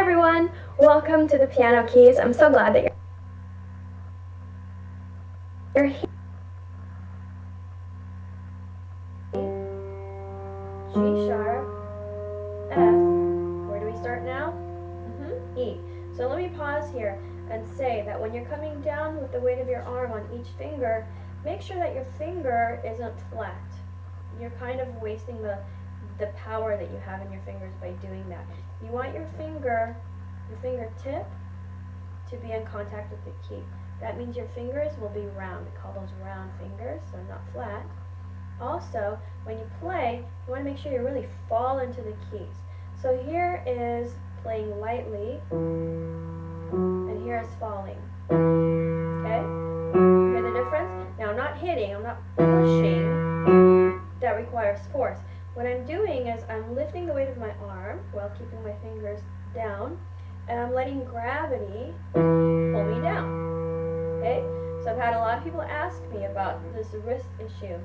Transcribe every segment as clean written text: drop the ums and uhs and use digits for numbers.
everyone, welcome to the Piano Keys. I'm so glad that you're here. G sharp, F, where do we start now? E. So let me pause here and say that when you're coming down with the weight of your arm on each finger, make sure that your finger isn't flat. You're kind of wasting the power that you have in your fingers by doing that. You want your fingertip to be in contact with the key. That means your fingers will be round. We call those round fingers, so not flat. Also, when you play, you want to make sure you really fall into the keys. So here is playing lightly, and here is falling. Okay? Hear the difference? Now, I'm not hitting, I'm not pushing. That requires force. What I'm doing is I'm lifting the weight of my arm while keeping my fingers down, and I'm letting gravity pull me down. Okay? So I've had a lot of people ask me about this wrist issue,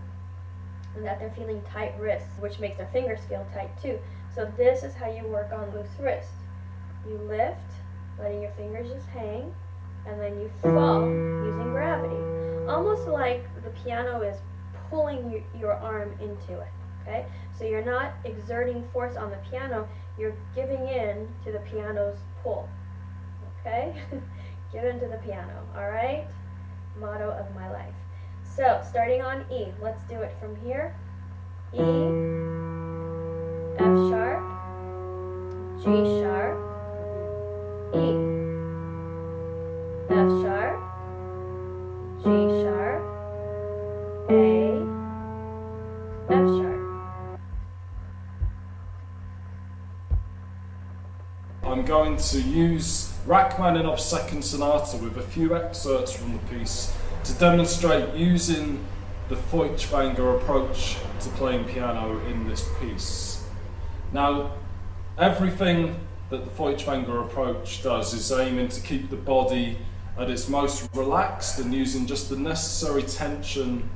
and that they're feeling tight wrists, which makes their fingers feel tight too. So this is how you work on loose wrist. You lift, letting your fingers just hang, and then you fall using gravity. Almost like the piano is pulling your arm into it. Okay? So you're not exerting force on the piano, you're giving in to the piano's pull. Okay? Give in to the piano, alright? Motto of my life. So, starting on E, let's do it from here. E, F sharp, G sharp, E, F sharp, G sharp, A, F sharp. I'm going to use Rachmaninoff's Second Sonata with a few excerpts from the piece to demonstrate using the Feuchtwanger approach to playing piano in this piece. Now, everything that the Feuchtwanger approach does is aiming to keep the body at its most relaxed and using just the necessary tension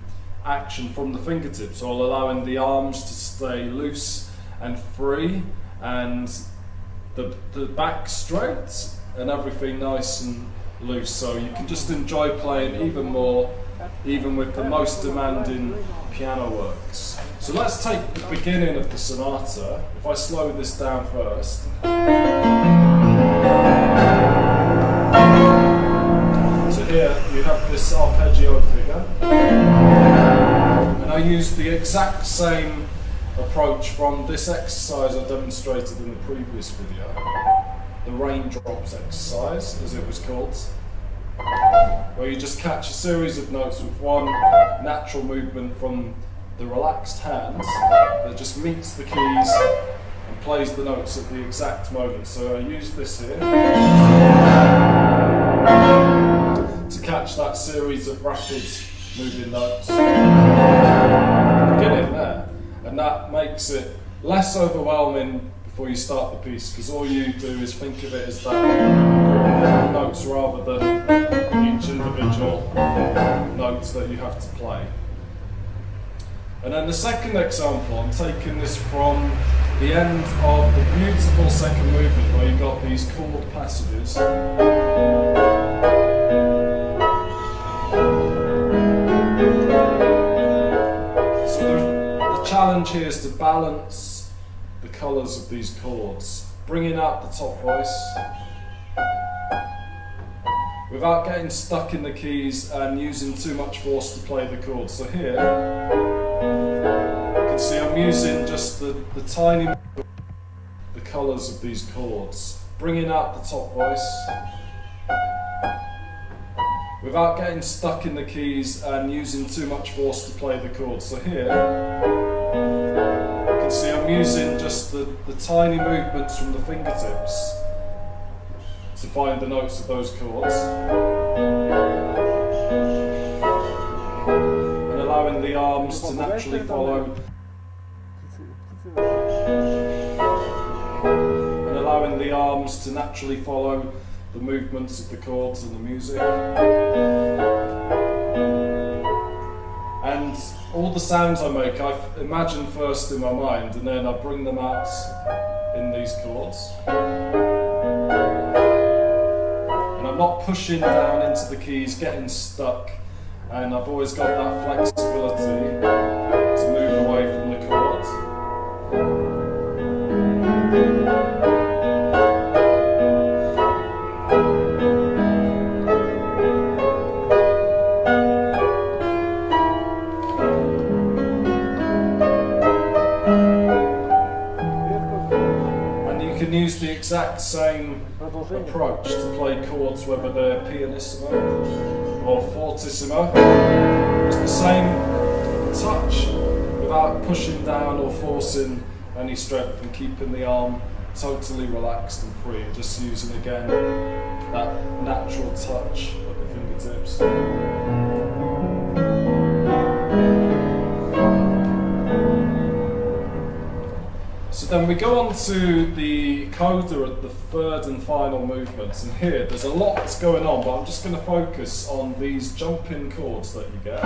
action from the fingertips, while allowing the arms to stay loose and free, and the back straight, and everything nice and loose, so you can just enjoy playing even more, even with the most demanding piano works. So let's take the beginning of the sonata. If I slow this down first. So here you have this arpeggio figure, and I use the exact same approach from this exercise I demonstrated in the previous video, the raindrops exercise, as it was called, where you just catch a series of notes with one natural movement from the relaxed hand that just meets the keys and plays the notes at the exact moment. So I use this here to catch that series of rapid moving notes. Beginning there. And that makes it less overwhelming before you start the piece, because all you do is think of it as that group of notes rather than each individual notes that you have to play. And then the second example, I'm taking this from the end of the beautiful second movement, where you've got these chord passages. The challenge here is to balance the colours of these chords, bringing out the top voice without getting stuck in the keys and using too much force to play the chords. So here you can see I'm using just the tiny the colours of these chords, bringing out the top voice without getting stuck in the keys and using too much force to play the chords. So here you can see I'm using just the tiny movements from the fingertips to find the notes of those chords, and allowing the arms to naturally follow, the movements of the chords and the music. And all the sounds I make, I imagine first in my mind, and then I bring them out in these chords. I'm not pushing down into the keys, getting stuck, and I've always got that flexibility to move away from the chords. And you can use the exact same approach to play chords, whether they're pianissimo or fortissimo. It's the same touch without pushing down or forcing any strength, and keeping the arm totally relaxed and free, just using again that natural touch of the fingertips. So then we go on to the coda at the third and final movements, and here there's a lot that's going on, but I'm just going to focus on these jumping chords that you get.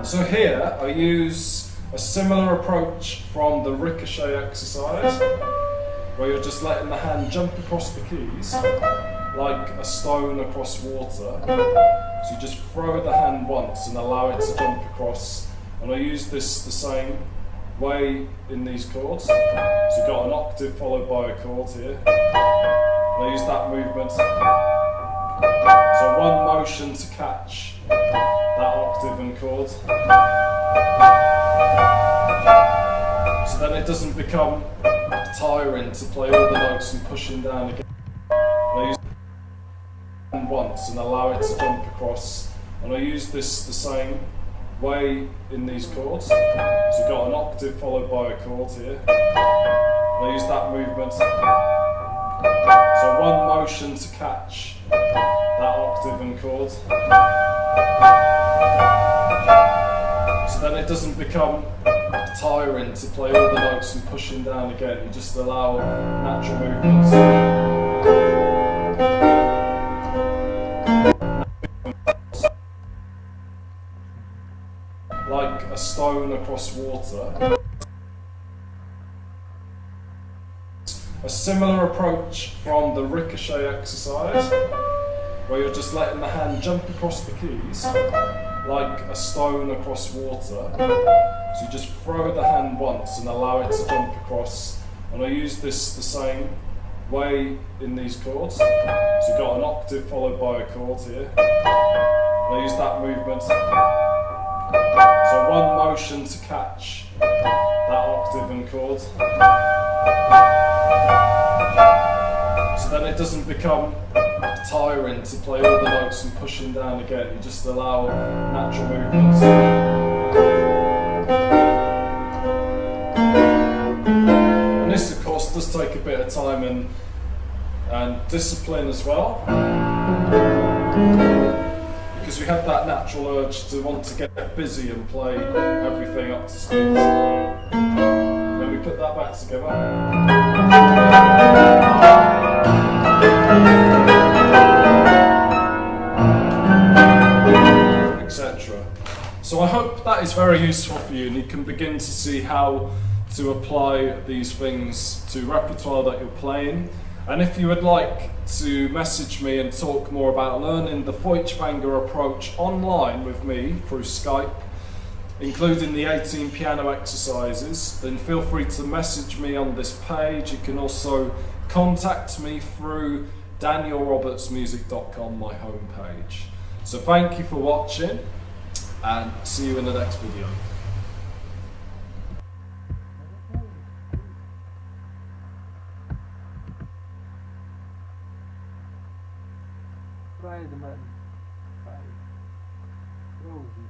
So here I use a similar approach from the ricochet exercise, where you're just letting the hand jump across the keys like a stone across water. So you just throw the hand once and allow it to jump across. And I use this the same way in these chords. So you've got an octave followed by a chord here. And I use that movement. So one motion to catch that octave and chord. So then it doesn't become tiring to play all the notes and pushing down again. And I use once and allow it to jump across, and I use this the same way in these chords. So you've got an octave followed by a chord here, and I use that movement. So one motion to catch that octave and chord. So then it doesn't become tiring to play all the notes and pushing down again. You just allow natural movements. Like a stone across water. A similar approach from the ricochet exercise, where you're just letting the hand jump across the keys like a stone across water. So you just throw the hand once and allow it to jump across. And I use this the same way in these chords. So you've got an octave followed by a chord here. And I use that movement. So one motion to catch that octave and chord. So then it doesn't become tiring to play all the notes and pushing down again. You just allow natural movements. And this, of course, does take a bit of time and discipline as well, because we have that natural urge to want to get busy and play everything up to speed. Then we put that back together. Etc. So I hope that is very useful for you, and you can begin to see how to apply these things to repertoire that you're playing. And if you would like to message me and talk more about learning the Feuchtwanger approach online with me through Skype, including the 18 piano exercises, then feel free to message me on this page. You can also contact me through danielrobertsmusic.com, my homepage. So thank you for watching, and see you in the next video. Man. Rosie.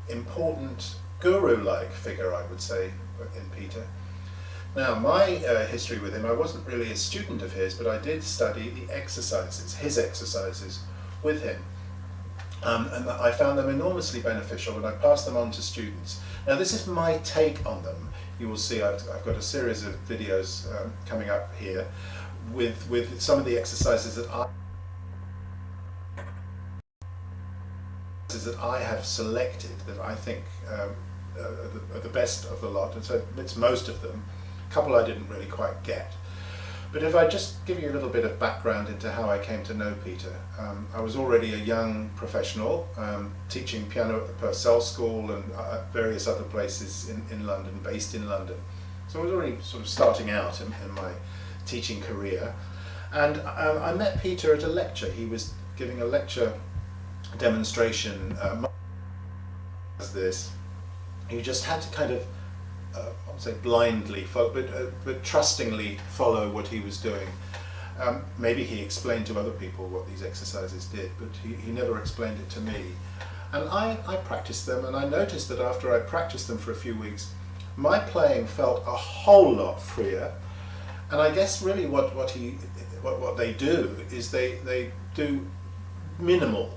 important guru-like figure, I would say, in Peter. Now, my history with him, I wasn't really a student of his, but I did study the exercises, his exercises, with him. And I found them enormously beneficial, and I passed them on to students. Now, this is my take on them. You will see I've got a series of videos coming up here with some of the exercises that I have selected that I think are the best of the lot, and so it's most of them. A couple I didn't really quite get. But if I just give you a little bit of background into how I came to know Peter, I was already a young professional, teaching piano at the Purcell School and various other places in London, based in London. So I was already sort of starting out in my teaching career. And I met Peter at a lecture. He was giving a lecture demonstration as this. You just had to kind of I would say blindly, but trustingly follow what he was doing. Maybe he explained to other people what these exercises did, but he never explained it to me. And I practiced them, and I noticed that after I practiced them for a few weeks, my playing felt a whole lot freer. And I guess really what they do is they do minimal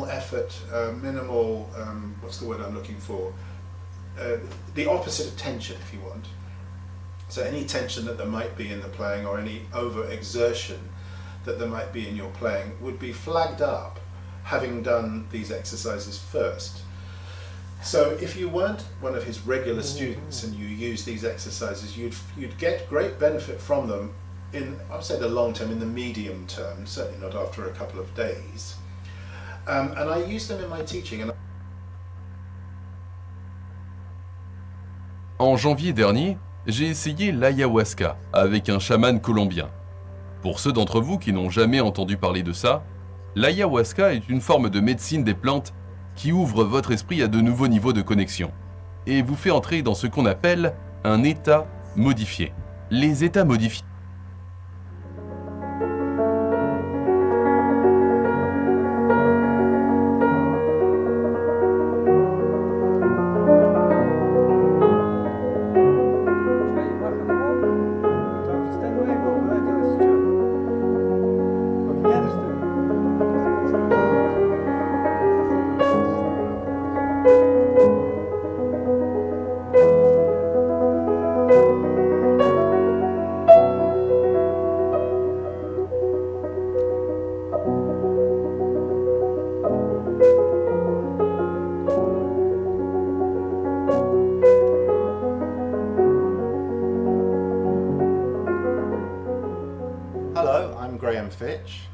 effort, minimal, what's the word I'm looking for? The opposite of tension, if you want. So any tension that there might be in the playing, or any over-exertion that there might be in your playing, would be flagged up having done these exercises first. So if you weren't one of his regular students and you used these exercises, you'd get great benefit from them in, I would say, the long term, in the medium term, certainly not after a couple of days. And I used them in my teaching. And En janvier dernier, j'ai essayé l'ayahuasca avec un chaman colombien. Pour ceux d'entre vous qui n'ont jamais entendu parler de ça, l'ayahuasca est une forme de médecine des plantes qui ouvre votre esprit à de nouveaux niveaux de connexion et vous fait entrer dans ce qu'on appelle un état modifié. Les états modifiés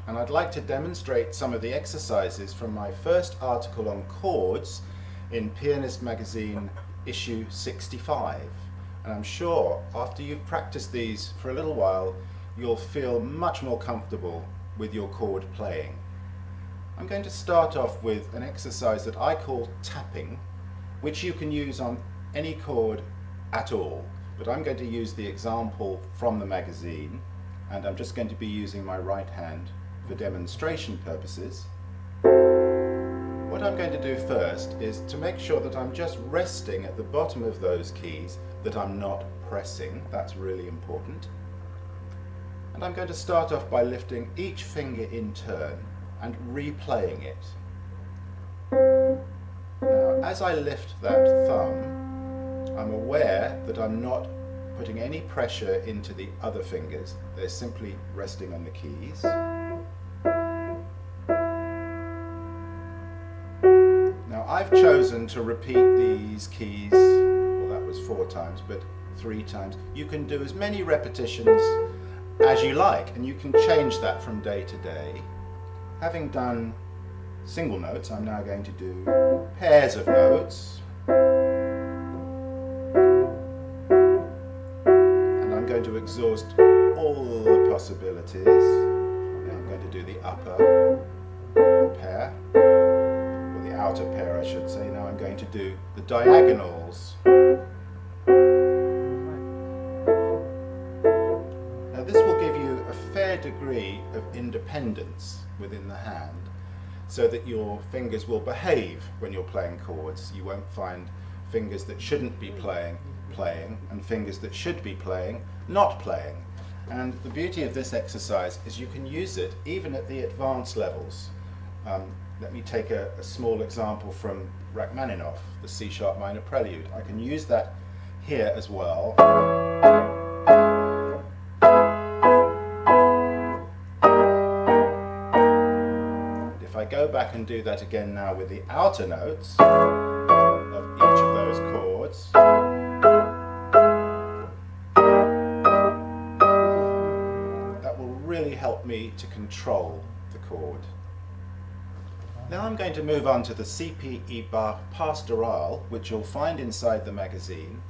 and I'd like to demonstrate some of the exercises from my first article on chords in Pianist magazine issue 65. And I'm sure after you've practiced these for a little while, you'll feel much more comfortable with your chord playing. I'm going to start off with an exercise that I call tapping, which you can use on any chord at all, but I'm going to use the example from the magazine, and I'm just going to be using my right hand for demonstration purposes. What I'm going to do first is to make sure that I'm just resting at the bottom of those keys, that I'm not pressing. That's really important. And I'm going to start off by lifting each finger in turn and replaying it. Now, as I lift that thumb, I'm aware that I'm not putting any pressure into the other fingers. They're simply resting on the keys. Now I've chosen to repeat these keys, well, that was 4 times, but 3 times. You can do as many repetitions as you like, and you can change that from day to day. Having done single notes, I'm now going to do pairs of notes. Going to exhaust all the possibilities. Now I'm going to do the upper pair, or the outer pair I should say. Now I'm going to do the diagonals. Now this will give you a fair degree of independence within the hand. so that your fingers will behave when you're playing chords. You won't find fingers that shouldn't be playing, and fingers that should be playing, not playing. And the beauty of this exercise is you can use it even at the advanced levels. Let me take a small example from Rachmaninoff, the C-sharp minor prelude. I can use that here as well. And if I go back and do that again now with the outer notes of each of those chords, that will really help me to control the chord. Now I'm going to move on to the CPE Bach Pastoral, which you'll find inside the magazine,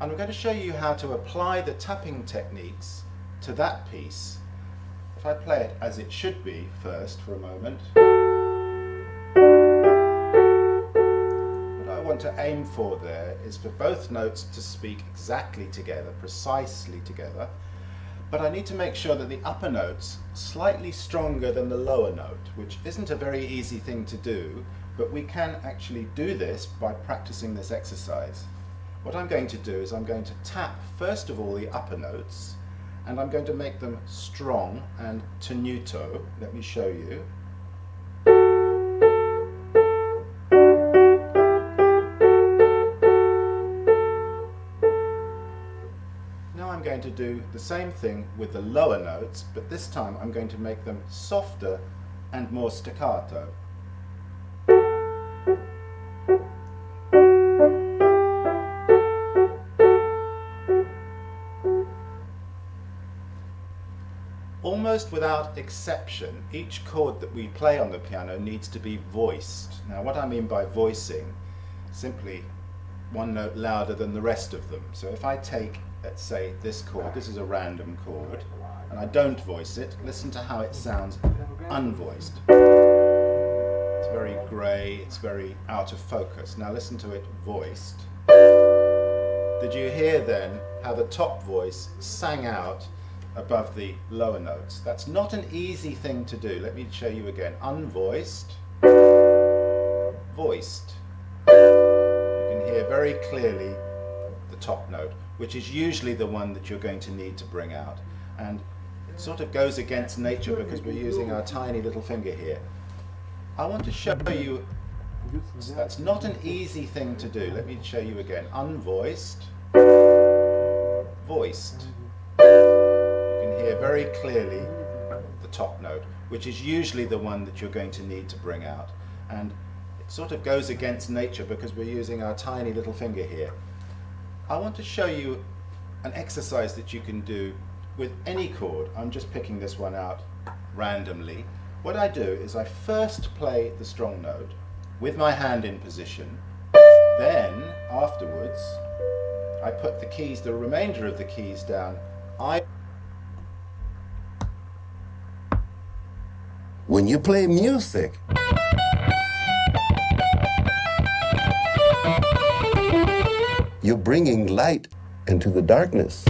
and I'm going to show you how to apply the tapping techniques to that piece. If I play it as it should be first for a moment, what I want to aim for there is for both notes to speak exactly together, precisely together, but I need to make sure that the upper note's slightly stronger than the lower note, which isn't a very easy thing to do, but we can actually do this by practicing this exercise. What I'm going to do is I'm going to tap first of all the upper notes, and I'm going to make them strong and tenuto. Let me show you. Going to do the same thing with the lower notes, but this time I'm going to make them softer and more staccato. Almost without exception, each chord that we play on the piano needs to be voiced. Now what I mean by voicing, simply one note louder than the rest of them. So if I take, let's say, this chord, this is a random chord, and I don't voice it, listen to how it sounds unvoiced. It's very grey, it's very out of focus. Now listen to it voiced. Did you hear then how the top voice sang out above the lower notes? That's not an easy thing to do. Let me show you again. Unvoiced, voiced. You can hear very clearly the top note, which is usually the one that you're going to need to bring out. And it sort of goes against nature because we're using our tiny little finger here. I want to show you, that's not an easy thing to do. Let me show you again. Unvoiced, voiced. You can hear very clearly the top note, which is usually the one that you're going to need to bring out. And it sort of goes against nature because we're using our tiny little finger here. I want to show you an exercise that you can do with any chord. I'm just picking this one out randomly. What I do is I first play the strong note with my hand in position. Then, afterwards, I put the keys, the remainder of the keys down. When you play music, you're bringing light into the darkness.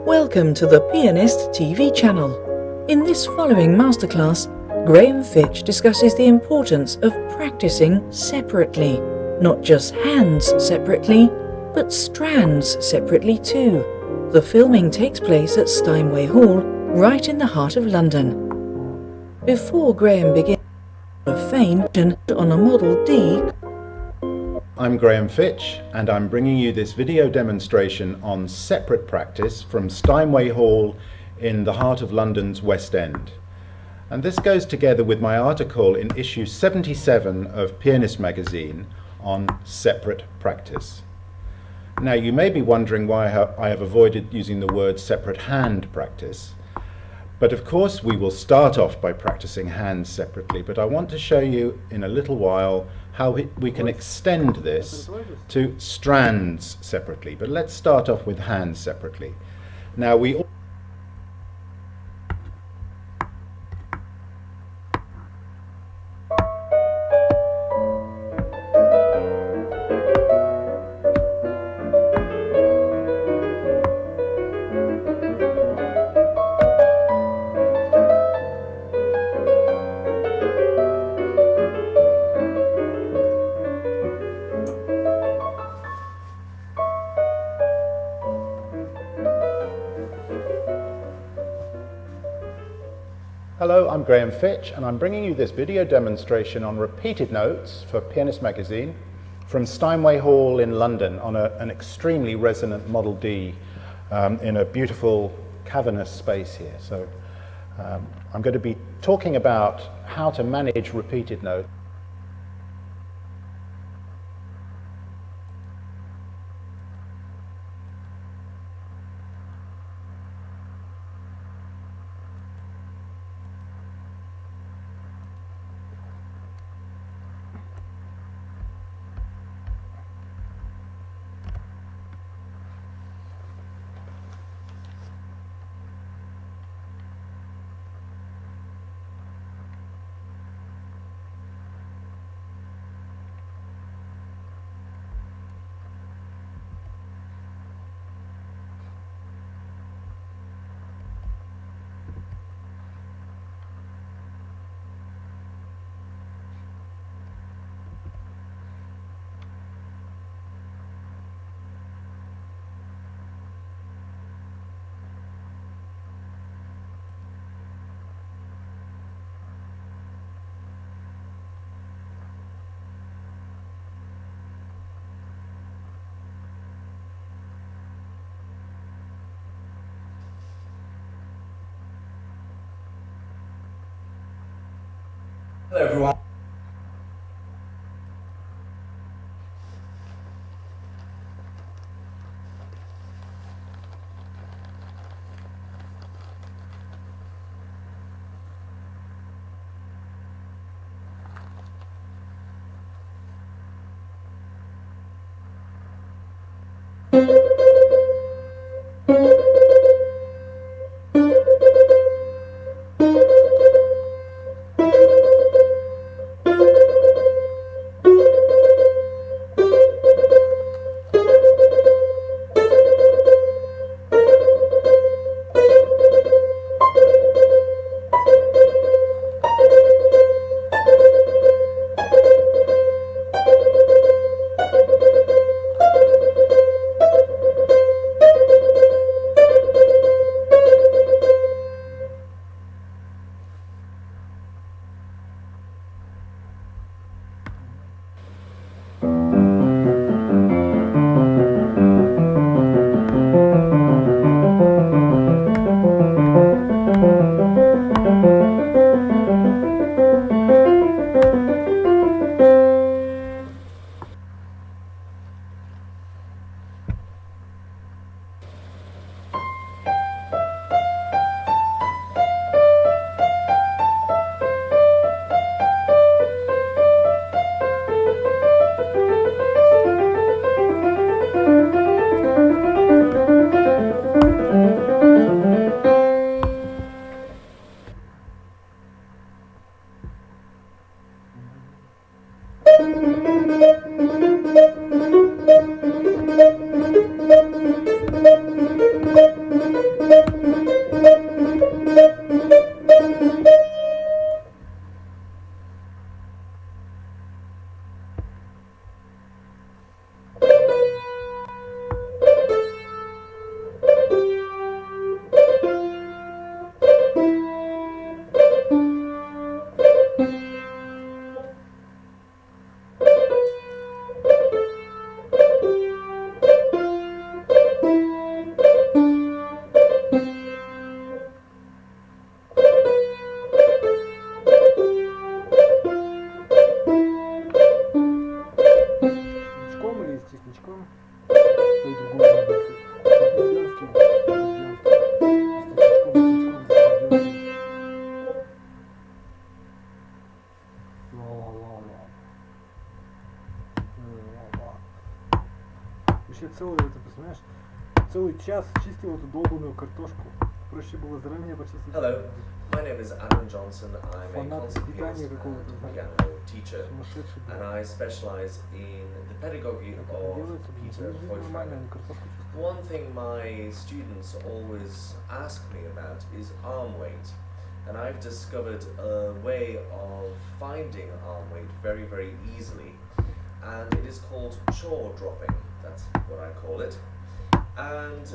Welcome to the Pianist TV channel. In this following masterclass, Graham Fitch discusses the importance of practicing separately. Not just hands separately, but strands separately too. The filming takes place at Steinway Hall, right in the heart of London. Before Graham begins of fame on a Model D. I'm Graham Fitch, and I'm bringing you this video demonstration on separate practice from Steinway Hall in the heart of London's West End. And this goes together with my article in issue 77 of Pianist magazine on separate practice. Now you may be wondering why I have avoided using the word separate hand practice. But of course we will start off by practicing hands separately, but I want to show you in a little while how we can extend this to strands separately. But let's start off with hands separately. Now we Hello, I'm Graham Fitch, and I'm bringing you this video demonstration on repeated notes for Pianist Magazine from Steinway Hall in London on an extremely resonant Model D in a beautiful cavernous space here. So I'm going to be talking about how to manage repeated notes. Hello everyone. Вообще целый, это, понимаешь, целый час чистил эту долбанную картошку. Проще было заранее почистить. Hello, my name is Adam Johnson. I'm a Фанат concert питания pianist какого-то, and знаешь, piano teacher, сумасшедший. and I specialize in the pedagogy Как это of делается, Peter жизнь нормально, Feuchtwanger. они картошку чистят. One thing my students always ask me about is arm weight, and I've discovered a way of finding arm weight very, very easily, and it is called jaw dropping. That's what I call it. And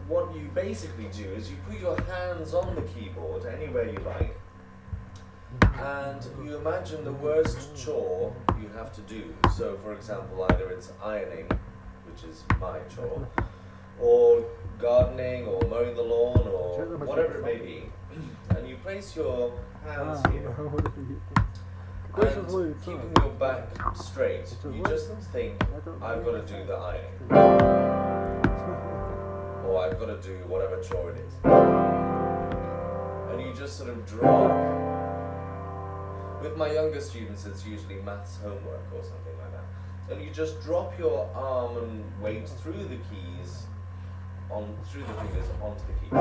what you basically do is you put your hands on the keyboard anywhere you like, and you imagine the worst chore you have to do. So, for example, either it's ironing, which is my chore, or gardening, or mowing the lawn, or whatever it may be, and you place your hands here, and keeping your back straight, you just think, I've got to do the ironing, or I've got to do whatever chore it is. And you just sort of drop. With my younger students, it's usually maths homework or something like that. And you just drop your arm and weight through the keys, through the fingers onto the keys.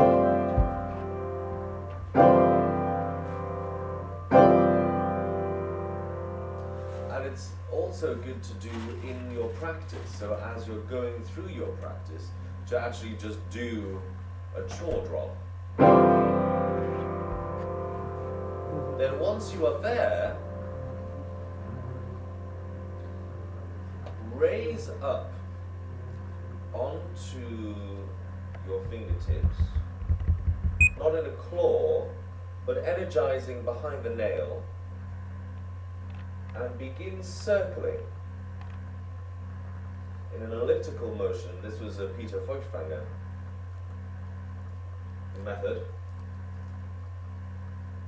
And it's also good to do in your practice. So as you're going through your practice, to actually just do a chore drop. Then once you are there, raise up onto your fingertips, not in a claw, but energizing behind the nail, and begin circling in an elliptical motion. This was a Peter Feuchtwanger method.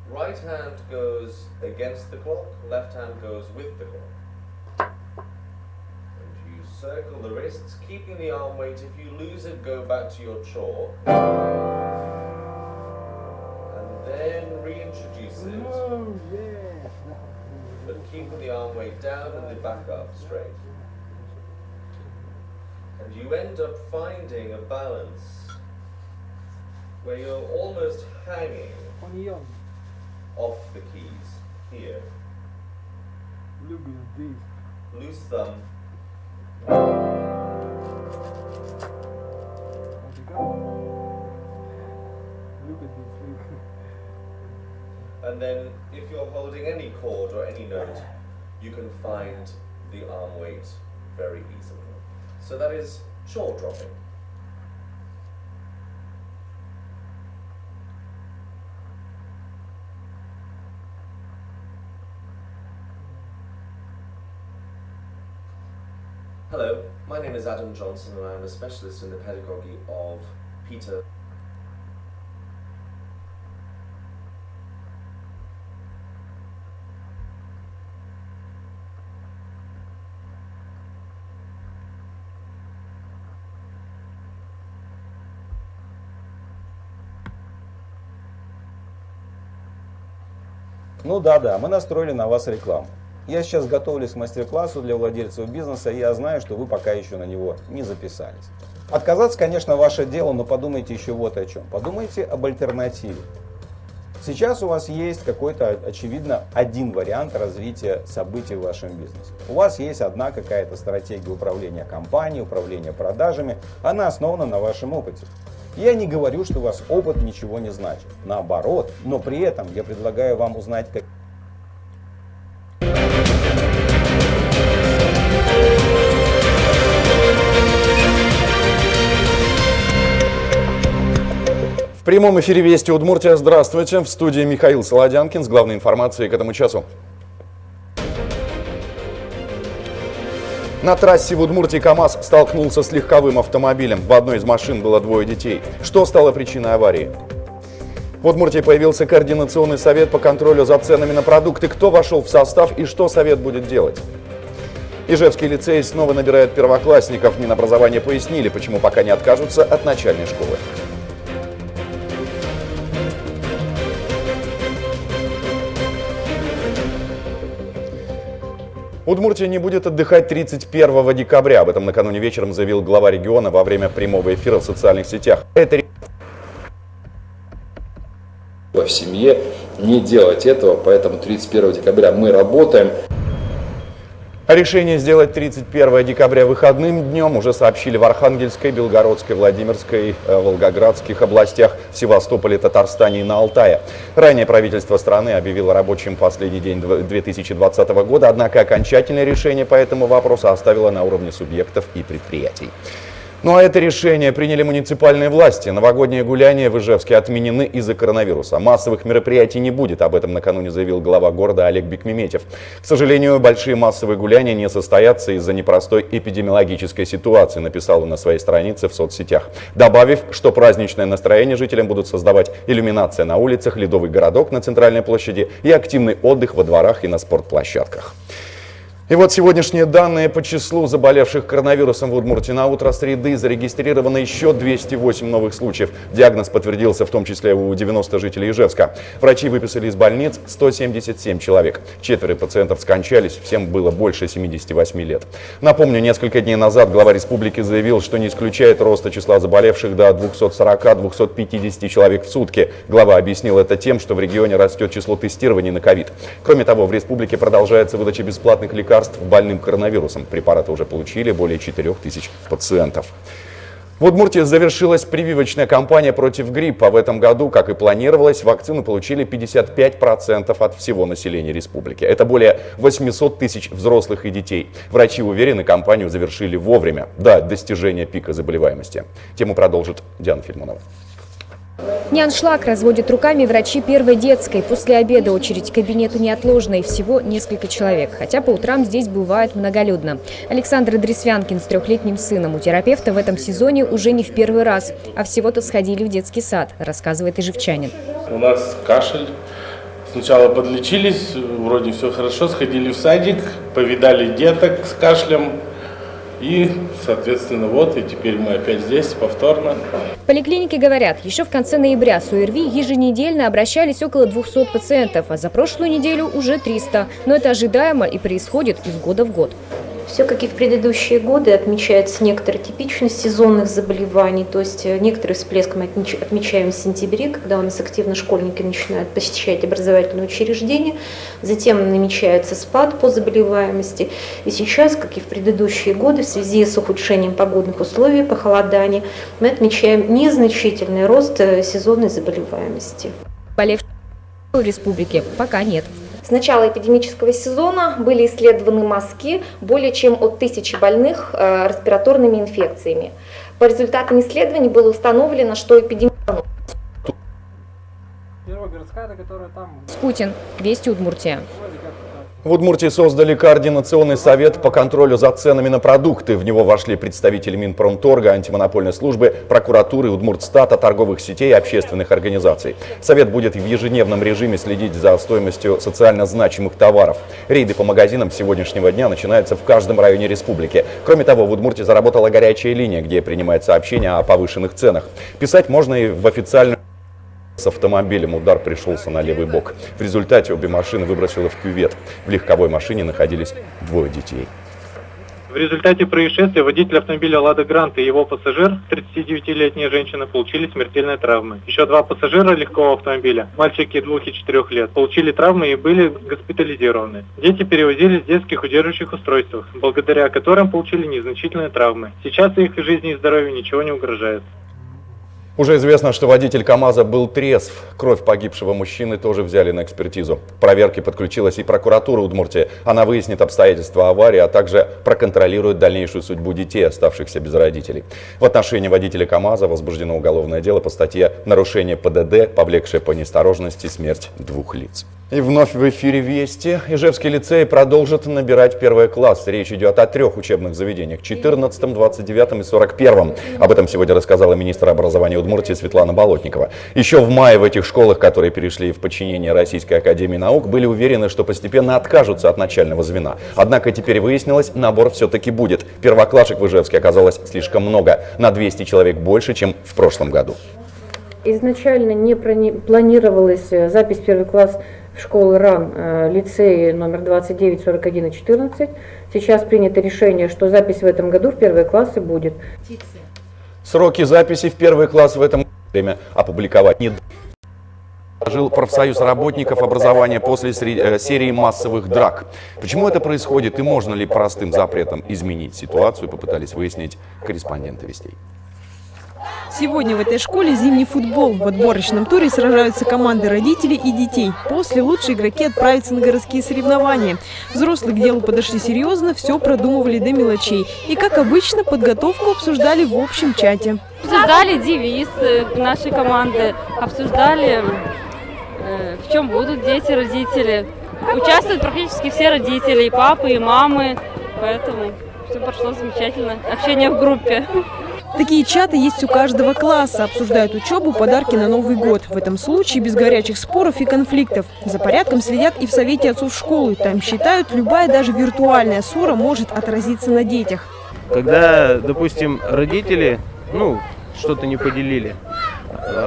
Right hand goes against the clock, left hand goes with the clock. And you circle the wrists, keeping the arm weight. If you lose it, go back to your chore. And then reintroduce it. Oh, yeah. But keeping the arm weight down and the back up straight. And you end up finding a balance where you're almost hanging off the keys here. Look at this. Loose thumb. Look at this. And then if you're holding any chord or any note, you can find the arm weight very easily. So that is chord dropping. Hello, my name is Adam Johnson and I am a specialist in the pedagogy of Peter. Ну да, мы настроили на вас рекламу. Я сейчас готовлюсь к мастер-классу для владельцев бизнеса, и я знаю, что вы пока еще на него не записались. Отказаться, конечно, ваше дело, но подумайте еще вот о чем. Подумайте об альтернативе. Сейчас у вас есть какой-то, очевидно, один вариант развития событий в вашем бизнесе. У вас есть одна какая-то стратегия управления компанией, управления продажами, она основана на вашем опыте. Я не говорю, что у вас опыт ничего не значит. Наоборот, но при этом я предлагаю вам узнать, как... В прямом эфире Вести Удмуртия. Здравствуйте. В студии Михаил Солодянкин с главной информацией к этому часу. На трассе в Удмуртии КАМАЗ столкнулся с легковым автомобилем. В одной из машин было 2 детей. Что стало причиной аварии? В Удмуртии появился координационный совет по контролю за ценами на продукты. Кто вошел в состав и что совет будет делать? Ижевский лицей снова набирает первоклассников. Минобразование пояснили, почему пока не откажутся от начальной школы. Удмуртия не будет отдыхать 31 декабря. Об этом накануне вечером заявил глава региона во время прямого эфира в социальных сетях. Это в семье не делать этого, поэтому 31 декабря мы работаем. О решении сделать 31 декабря выходным днем уже сообщили в Архангельской, Белгородской, Владимирской, Волгоградских областях, в Севастополе, Татарстане и на Алтае. Ранее правительство страны объявило рабочим последний день 2020 года, однако окончательное решение по этому вопросу оставило на уровне субъектов и предприятий. Ну а это решение приняли муниципальные власти. Новогодние гуляния в Ижевске отменены из-за коронавируса. Массовых мероприятий не будет, об этом накануне заявил глава города Олег Бекмеметьев. К сожалению, большие массовые гуляния не состоятся из-за непростой эпидемиологической ситуации, написал он на своей странице в соцсетях, добавив, что праздничное настроение жителям будут создавать иллюминация на улицах, ледовый городок на центральной площади и активный отдых во дворах и на спортплощадках. И вот сегодняшние данные по числу заболевших коронавирусом в Удмуртии. На утро среды зарегистрировано еще 208 новых случаев. Диагноз подтвердился в том числе у 90 жителей Ижевска. Врачи выписали из больниц 177 человек. 4 пациентов скончались, всем было больше 78 лет. Напомню, несколько дней назад глава республики заявил, что не исключает роста числа заболевших до 240-250 человек в сутки. Глава объяснил это тем, что в регионе растет число тестирований на ковид. Кроме того, в республике продолжается выдача бесплатных лекарств больным коронавирусом. Препараты уже получили более 4000 пациентов. В Удмуртии завершилась прививочная кампания против гриппа. В этом году, как и планировалось, вакцину получили 55% от всего населения республики. Это более 800 тысяч взрослых и детей. Врачи уверены, кампанию завершили вовремя, до достижения пика заболеваемости. Тему продолжит Диана Фильмонова. Не аншлаг, разводят руками врачи первой детской. После обеда очередь к кабинету неотложной, всего несколько человек. Хотя по утрам здесь бывает многолюдно. Александр Дресвянкин с 3-летним сыном у терапевта в этом сезоне уже не в первый раз. А всего-то сходили в детский сад, рассказывает ижевчанин. У нас кашель. Сначала подлечились, вроде все хорошо, сходили в садик, повидали деток с кашлем. И, соответственно, вот, и теперь мы опять здесь, повторно. В поликлинике говорят, еще в конце ноября с ОРВИ еженедельно обращались около 200 пациентов, а за прошлую неделю уже 300. Но это ожидаемо и происходит из года в год. Все, как и в предыдущие годы, отмечается некоторая типичность сезонных заболеваний, то есть некоторый всплеск мы отмечаем в сентябре, когда у нас активно школьники начинают посещать образовательные учреждения, затем намечается спад по заболеваемости. И сейчас, как и в предыдущие годы, в связи с ухудшением погодных условий, похолодания, мы отмечаем незначительный рост сезонной заболеваемости. Болевших в республике пока нет. С начала эпидемического сезона были исследованы мазки более чем от 1000 больных респираторными инфекциями. По результатам исследований было установлено, что эпидемия... Спутин. Вести Удмуртия. В Удмуртии создали координационный совет по контролю за ценами на продукты. В него вошли представители Минпромторга, антимонопольной службы, прокуратуры, Удмуртстата, торговых сетей и общественных организаций. Совет будет в ежедневном режиме следить за стоимостью социально значимых товаров. Рейды по магазинам с сегодняшнего дня начинаются в каждом районе республики. Кроме того, в Удмуртии заработала горячая линия, где принимают сообщения о повышенных ценах. Писать можно и в официальную... С автомобилем удар пришелся на левый бок. В результате обе машины выбросило в кювет. В легковой машине находились 2 детей. В результате происшествия водитель автомобиля «Лада Грант» и его пассажир, 39-летняя женщина, получили смертельные травмы. Еще 2 пассажира легкового автомобиля, мальчики 2 и 4 лет, получили травмы и были госпитализированы. Дети перевозились в детских удерживающих устройствах, благодаря которым получили незначительные травмы. Сейчас их жизни и здоровью ничего не угрожает. Уже известно, что водитель КАМАЗа был трезв. Кровь погибшего мужчины тоже взяли на экспертизу. К проверке подключилась и прокуратура Удмуртии. Она выяснит обстоятельства аварии, а также проконтролирует дальнейшую судьбу детей, оставшихся без родителей. В отношении водителя КАМАЗа возбуждено уголовное дело по статье «Нарушение ПДД, повлекшее по неосторожности смерть 2 лиц». И вновь в эфире «Вести». Ижевский лицей продолжит набирать 1 класс. Речь идет о 3 учебных заведениях – 14, 29 и 41. Об этом сегодня рассказала министр образования Удмуртии Светлана Болотникова. Еще в мае в этих школах, которые перешли в подчинение Российской академии наук, были уверены, что постепенно откажутся от начального звена. Однако теперь выяснилось, набор все-таки будет. Первоклашек в Ижевске оказалось слишком много, на 200 человек больше, чем в прошлом году. Изначально не планировалась запись в 1 класс в школы РАН, лицеи номер 29, 41 и 14. Сейчас принято решение, что запись в этом году в 1 классы будет. Сроки записи в 1 класс в этом время опубликовать не предложил профсоюз работников образования после серии массовых драк. Почему это происходит и можно ли простым запретом изменить ситуацию, попытались выяснить корреспонденты «Вестей». Сегодня в этой школе зимний футбол. В отборочном туре сражаются команды родителей и детей. После лучшие игроки отправятся на городские соревнования. Взрослые к делу подошли серьезно, все продумывали до мелочей. И, как обычно, подготовку обсуждали в общем чате. Обсуждали девиз нашей команды, обсуждали, в чем будут дети, родители. Участвуют практически все родители, и папы, и мамы, поэтому все прошло замечательно. Общение в группе. Такие чаты есть у каждого класса. Обсуждают учебу, подарки на Новый год. В этом случае без горячих споров и конфликтов. За порядком следят и в совете отцов школы. Там считают, любая даже виртуальная ссора может отразиться на детях. Когда, допустим, родители, что-то не поделили,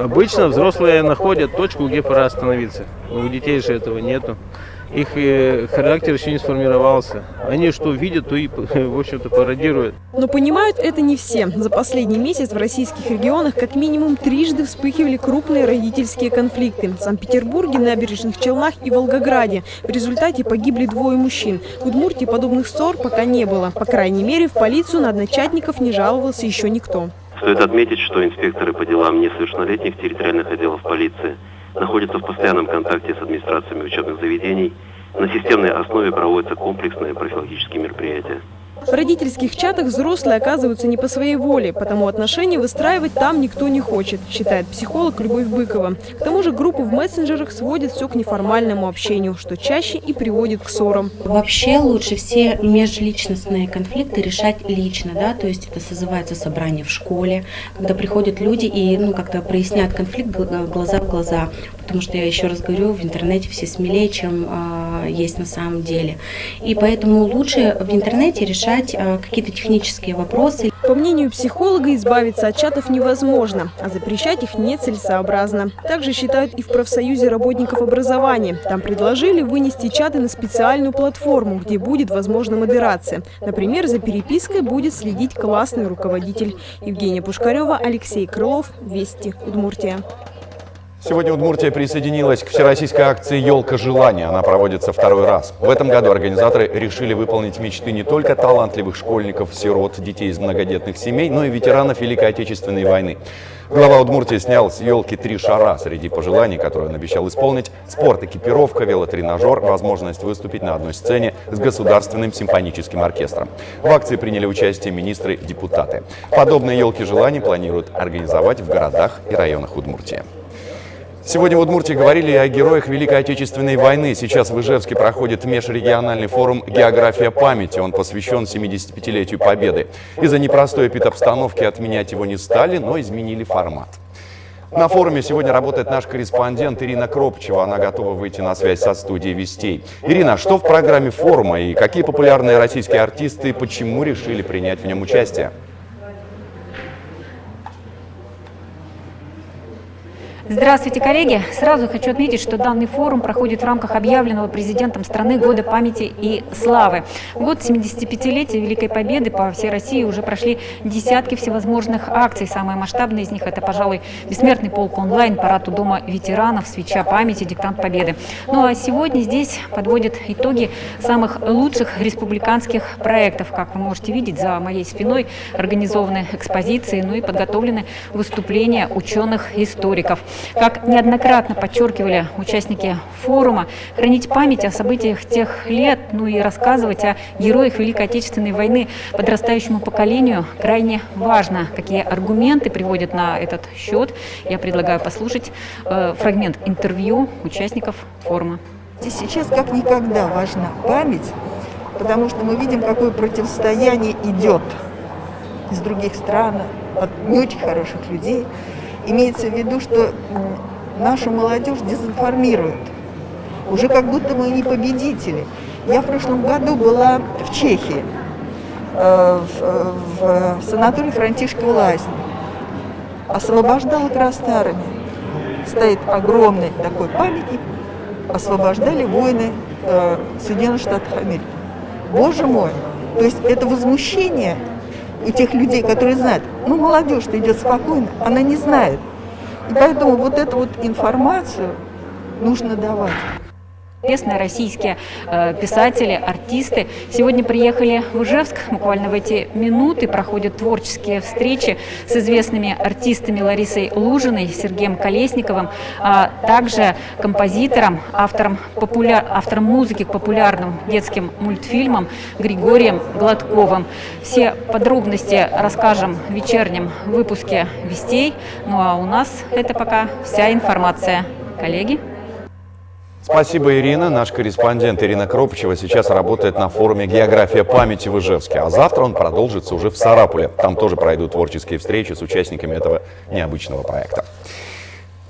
обычно взрослые находят точку, где пора остановиться. Но у детей же этого нету. Их характер еще не сформировался. Они что видят, то и, в общем-то, пародируют. Но понимают это не все. За последний месяц в российских регионах как минимум трижды вспыхивали крупные родительские конфликты. В Санкт-Петербурге, Набережных Челнах и Волгограде. В результате погибли 2 мужчин. В Удмуртии подобных ссор пока не было. По крайней мере, в полицию на одночатников не жаловался еще никто. Стоит отметить, что инспекторы по делам несовершеннолетних территориальных отделов полиции находятся в постоянном контакте с администрациями учебных заведений. На системной основе проводятся комплексные профилактические мероприятия. В родительских чатах взрослые оказываются не по своей воле, потому отношения выстраивать там никто не хочет, считает психолог Любовь Быкова. К тому же группы в мессенджерах сводят все к неформальному общению, что чаще и приводит к ссорам. Вообще лучше все межличностные конфликты решать лично, да, то есть это созывается собрание в школе, когда приходят люди и как-то проясняют конфликт глаза в глаза, потому что, я еще раз говорю, в интернете все смелее, чем есть на самом деле. И поэтому лучше в интернете решать какие-то технические вопросы. По мнению психолога, избавиться от чатов невозможно, а запрещать их нецелесообразно. Также считают и в профсоюзе работников образования. Там предложили вынести чаты на специальную платформу, где будет возможна модерация. Например, за перепиской будет следить классный руководитель. Евгения Пушкарева, Алексей Крылов, Вести, Удмуртия. Сегодня Удмуртия присоединилась к всероссийской акции «Елка желания». Она проводится 2-й раз. В этом году организаторы решили выполнить мечты не только талантливых школьников, сирот, детей из многодетных семей, но и ветеранов Великой Отечественной войны. Глава Удмуртии снял с елки 3 шара. Среди пожеланий, которые он обещал исполнить: спорт, экипировка, велотренажер, возможность выступить на одной сцене с государственным симфоническим оркестром. В акции приняли участие министры, депутаты. Подобные елки желаний планируют организовать в городах и районах Удмуртии. Сегодня в Удмуртии говорили о героях Великой Отечественной войны. Сейчас в Ижевске проходит межрегиональный форум «География памяти». Он посвящен 75-летию Победы. Из-за непростой эпидобстановки отменять его не стали, но изменили формат. На форуме сегодня работает наш корреспондент Ирина Кропчева. Она готова выйти на связь со студией «Вестей». Ирина, что в программе форума и какие популярные российские артисты почему решили принять в нем участие? Здравствуйте, коллеги! Сразу хочу отметить, что данный форум проходит в рамках объявленного президентом страны Года памяти и славы. В год 75-летия Великой Победы по всей России уже прошли десятки всевозможных акций. Самые масштабные из них — это, пожалуй, бессмертный полк онлайн, парад у Дома ветеранов, свеча памяти, диктант Победы. Ну а сегодня здесь подводят итоги самых лучших республиканских проектов. Как вы можете видеть, за моей спиной организованы экспозиции, ну и подготовлены выступления ученых-историков. Как неоднократно подчеркивали участники форума, хранить память о событиях тех лет, ну и рассказывать о героях Великой Отечественной войны подрастающему поколению крайне важно. Какие аргументы приводят на этот счет, я предлагаю послушать фрагмент интервью участников форума. Сейчас как никогда важна память, потому что мы видим, какое противостояние идет из других стран, от не очень хороших людей. Имеется в виду, что наша молодежь дезинформирует. Уже как будто мы не победители. Я в прошлом году была в Чехии, в санатории Франтишка Лазни. Освобождала Красная Армия. Стоит огромный такой памятник. Освобождали воины Соединенных Штатов Америки. Боже мой! То есть это возмущение у тех людей, которые знают. Молодежь-то идет спокойно, она не знает. И поэтому вот эту вот информацию нужно давать. Известные российские писатели, артисты сегодня приехали в Ижевск. Буквально в эти минуты проходят творческие встречи с известными артистами Ларисой Лужиной, Сергеем Колесниковым, а также композитором, автором музыки к популярным детским мультфильмам Григорием Гладковым. Все подробности расскажем в вечернем выпуске «Вестей». Ну а у нас это пока вся информация. Коллеги? Спасибо, Ирина. Наш корреспондент Ирина Кропачева сейчас работает на форуме «География памяти» в Ижевске, а завтра он продолжится уже в Сарапуле. Там тоже пройдут творческие встречи с участниками этого необычного проекта.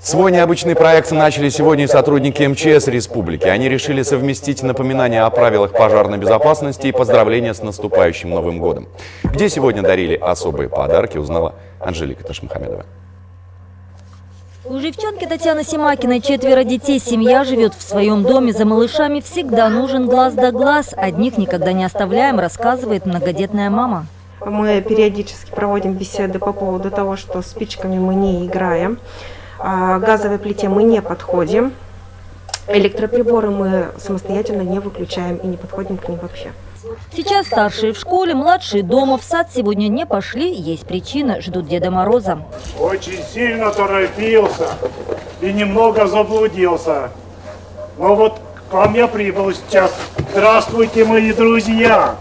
Свой необычный проект начали сегодня и сотрудники МЧС Республики. Они решили совместить напоминания о правилах пожарной безопасности и поздравления с наступающим Новым годом. Где сегодня дарили особые подарки, узнала Анжелика Ташмухамедова. У жевчанки Татьяны Семакиной 4 детей. Семья живет в своем доме. За малышами всегда нужен глаз да глаз. Одних никогда не оставляем, рассказывает многодетная мама. Мы периодически проводим беседы по поводу того, что спичками мы не играем, к газовой плите мы не подходим, электроприборы мы самостоятельно не выключаем и не подходим к ним вообще. Сейчас старшие в школе, младшие дома. В сад сегодня не пошли. Есть причина. Ждут Деда Мороза. Очень сильно торопился и немного заблудился. Но вот к вам я прибыл сейчас. Здравствуйте, мои друзья!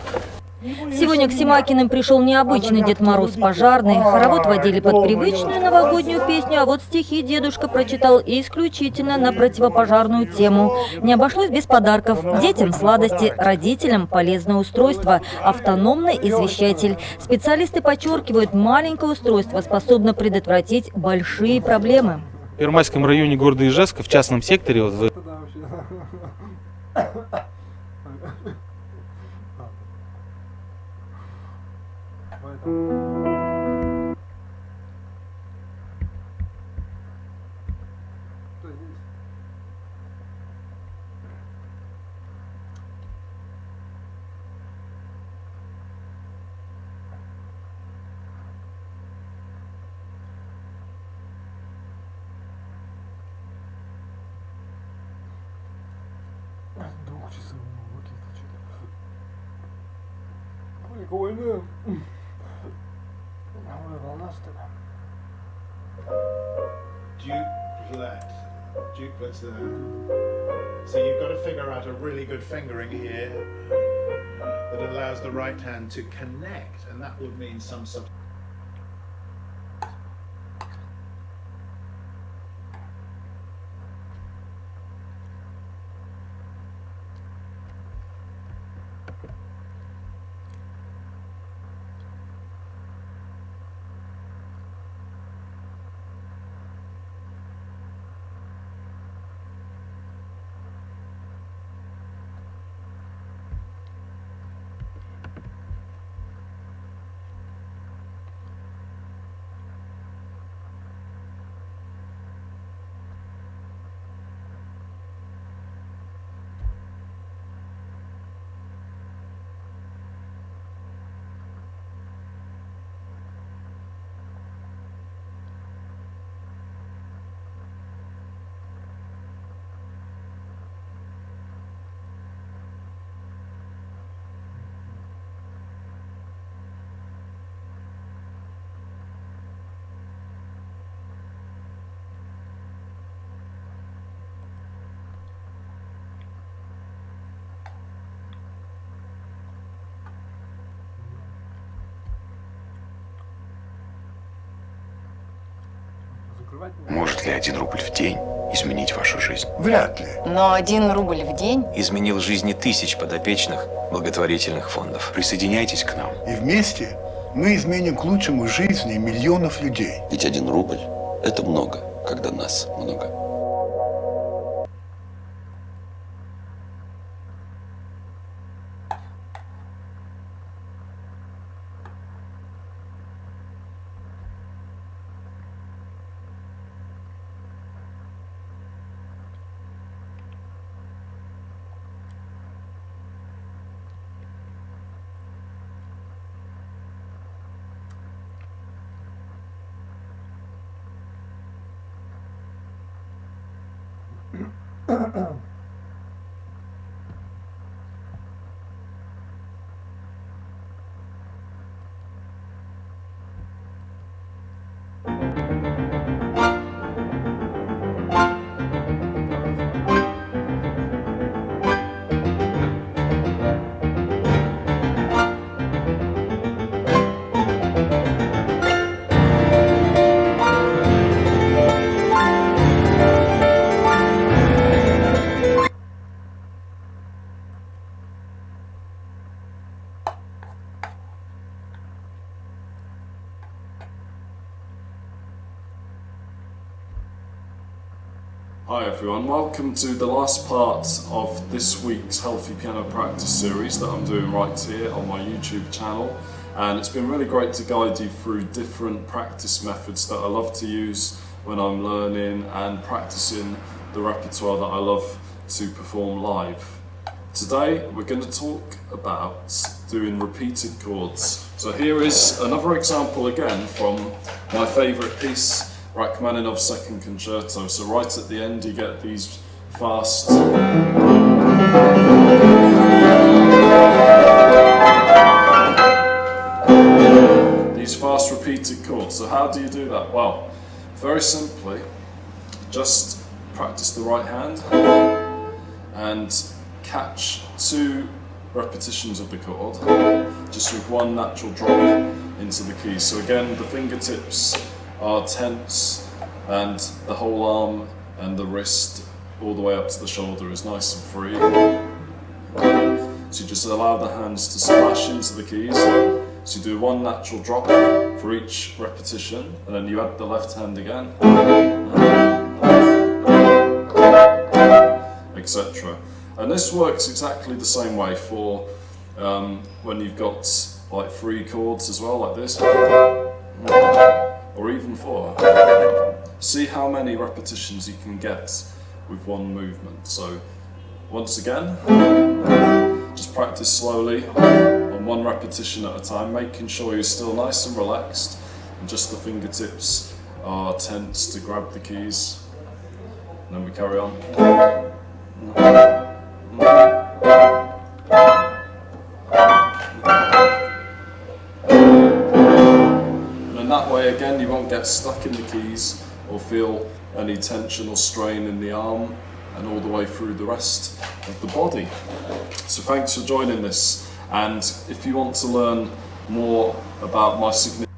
Сегодня к Семакиным пришел необычный Дед Мороз пожарный. Хоровод водили под привычную новогоднюю песню, а вот стихи дедушка прочитал исключительно на противопожарную тему. Не обошлось без подарков. Детям сладости, родителям полезное устройство, автономный извещатель. Специалисты подчеркивают, маленькое устройство способно предотвратить большие проблемы. В Первомайском районе города Ижевска в частном секторе Прикольно. So you've got to figure out a really good fingering here that allows the right hand to connect, and that would mean some sort of... Может ли 1 рубль в день изменить вашу жизнь? Вряд ли. Но 1 рубль в день изменил жизни тысяч подопечных благотворительных фондов. Присоединяйтесь к нам. И вместе мы изменим к лучшему жизни миллионов людей. Ведь 1 рубль – это много, когда нас много. Hi everyone, welcome to the last part of this week's Healthy Piano Practice series that I'm doing right here on my YouTube channel. And it's been really great to guide you through different practice methods that I love to use when I'm learning and practicing the repertoire that I love to perform live. Today we're going to talk about doing repeated chords. So here is another example again from my favourite piece, Rachmaninoff's Second Concerto. So right at the end you get these fast repeated chords. So how do you do that? Well, very simply, just practice the right hand and catch 2 repetitions of the chord just with 1 natural drop into the keys. So again, the fingertips are tense and the whole arm and the wrist all the way up to the shoulder is nice and free. So you just allow the hands to splash into the keys. So you do 1 natural drop for each repetition, and then you add the left hand again, etc. And this works exactly the same way for when you've got like 3 chords as well, like this, or even 4. See how many repetitions you can get with 1 movement. So once again, just practice slowly on 1 repetition at a time, making sure you're still nice and relaxed and just the fingertips are tense to grab the keys. And then we carry on. And in that way, again, you won't get stuck in the keys or feel any tension or strain in the arm and all the way through the rest of the body. So thanks for joining this, and if you want to learn more about my significant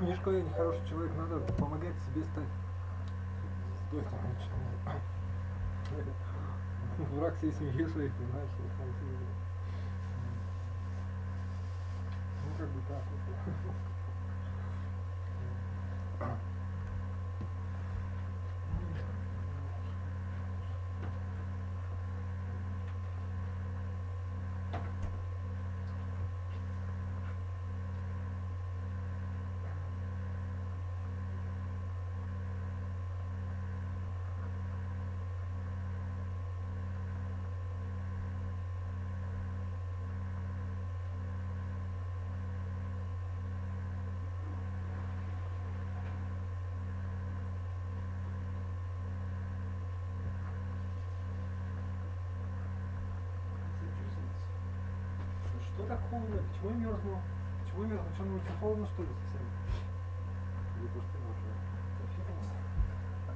Мишка, я не хороший человек, надо помогать себе стать. Враг всей семьи своей, понимаешь, ну как бы так вот. Что так холодно? Почему я мерзну? Почему я мерзну? Что, на улице холодно, что ли, совсем? Или пустыня уже? Совсем у нас? Так,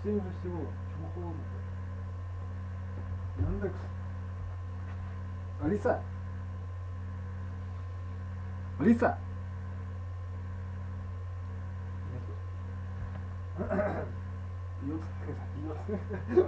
7 же всего. Чего холодно? Яндекс. Алиса! Алиса! Пьет. Пьет.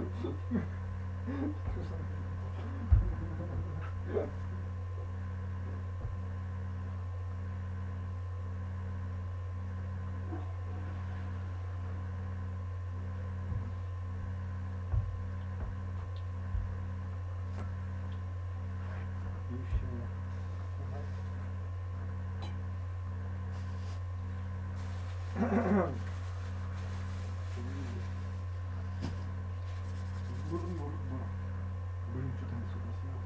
Блин, что там сюда съел?